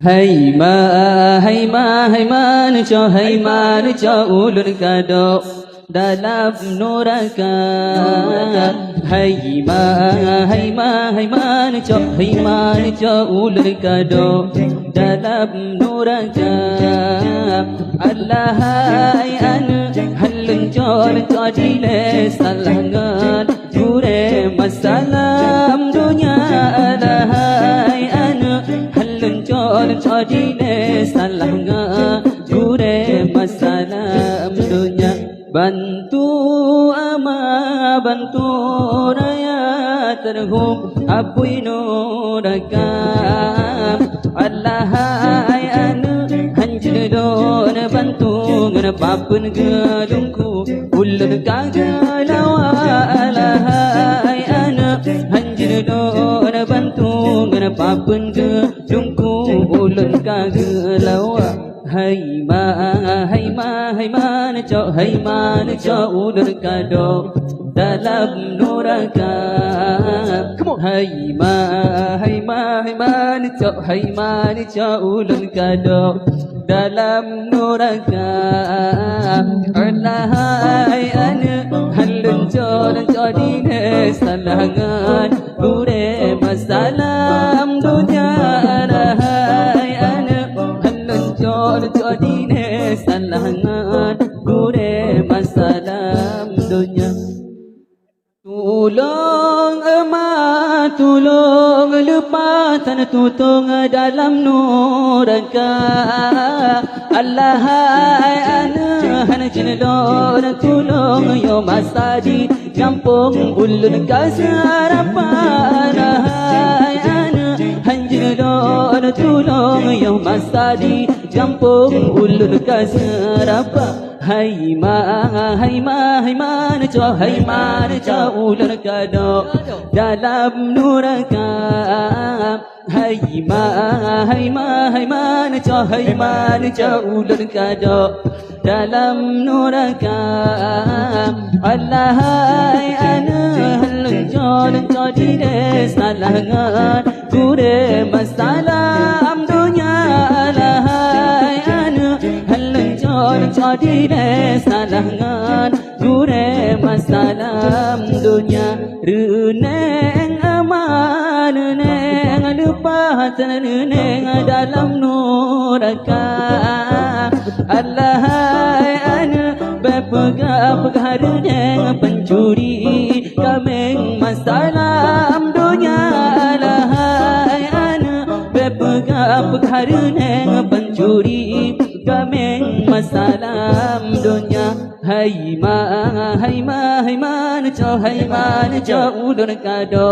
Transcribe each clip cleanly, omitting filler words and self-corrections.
Hay man cho ulun kado dalam neraka. Hay man cho ulun kado dalam neraka. Allah ay halun cho dile salangan gure masalam dunia. Allah ay halun cho dile salangan gure masalam dunia. Bantu raya terhum apui neraka. Allah ay hanjil don bantu ngapapun gelungku ulun kagalawa. Allah ay hanjil don bantu ngapapun gelungku ulun kagalawa. Hay man cho ulun kado dalam neraka. Hay man cho ulun kado dalam neraka. Allah ay halun cho dine salangan gure masalam dunia. Allah ay cho dine salangan gure masalam dunia. Tulong emak tulong lepatan tutung dalam neraka. Allah ay hanjil don tulong yo masadi kampung ulun kasarapan. Ay hanjil don tulong yo masadi kampung ulun kasarapan. Hay man cho ulun kado dalam neraka. Hay man cho ulun kado dalam neraka. Allah ay halun cho dine salangan gure masalam dunia. Allah ay halun cho dine salangan gure masalam dunia. Reneng aman neng lepatan neng dalam neraka. Allah ay berpegang neng pencuri kameng masalam dunia. Allah ay berpegang neng pencuri kameng masalam dunia. Hay man cho ulun kado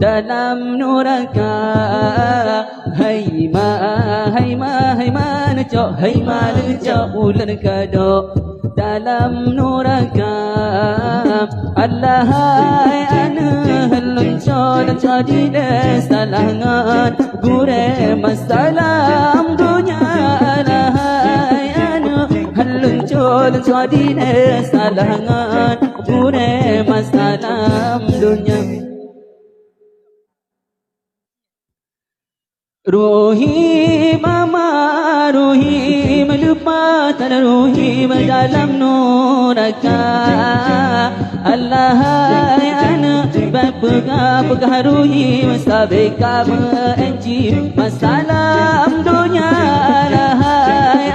dalam neraka. Hay man cho ulun kado dalam neraka. Allah ay halun cho dine salangan gure masalam dunia. Allah ay halun cho dine salangan gure masalam dunia. Rohim ama rohim lepatan rohim dalam neraka. Allah ay berpegang rohim sampai kamu enci masalam dunia. Allah ay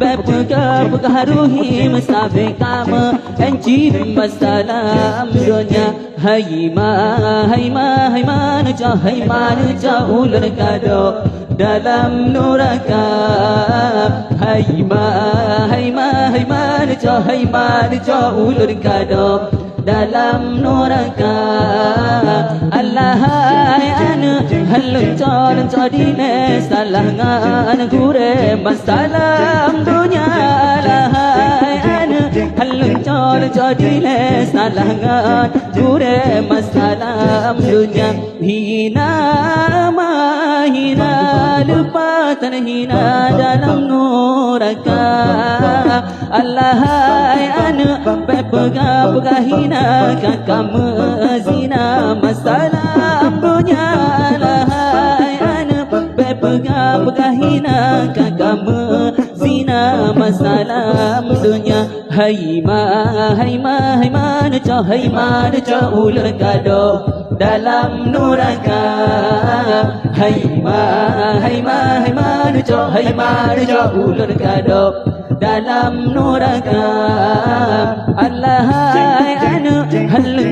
berpegang rohim sampai kamu enci masalam dunia. Hay man cho ulun kado dalam neraka. Hay man cho ulun kado dalam neraka. Allah ay halun cho dine salangan gure masalam dunia. Allah ay halun cho dine salangan gure masalam dunia. Hina lepatan hina dalam neraka. Allah ay berpegang hina kamu zina masalam dunia. Allah ay pegah hina kagama zina masalah dunia. Hai ma cho ular kado dalam neraka. Hai ma cho ular kado dalam neraka. Allah anu halun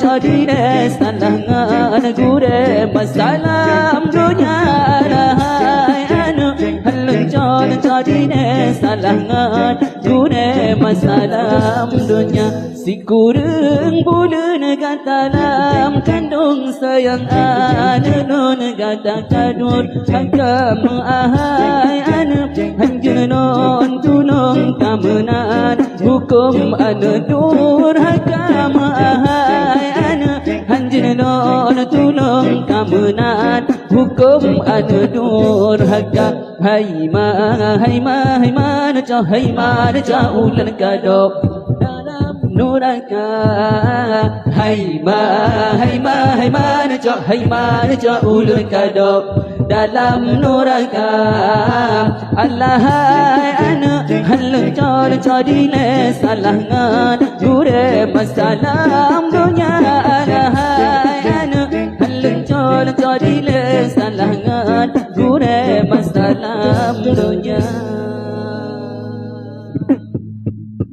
cho dire salangan gure masalah dunia. Anu halun cho dire salangan gure masalah dunia. Si kurang bulan kata dalam kandung sayang anu nun kata kadut hakam ahai anu hanjur non tulung kamenan hukum anu dur hakam ahai anu hanjur non tulung kamenan hukum anu dur hakam. Hai ma cho ulan kadok neraka. Hai ma cho ulur kadok dalam neraka. Allah anu halun cho dile salangan gure masalah dunia.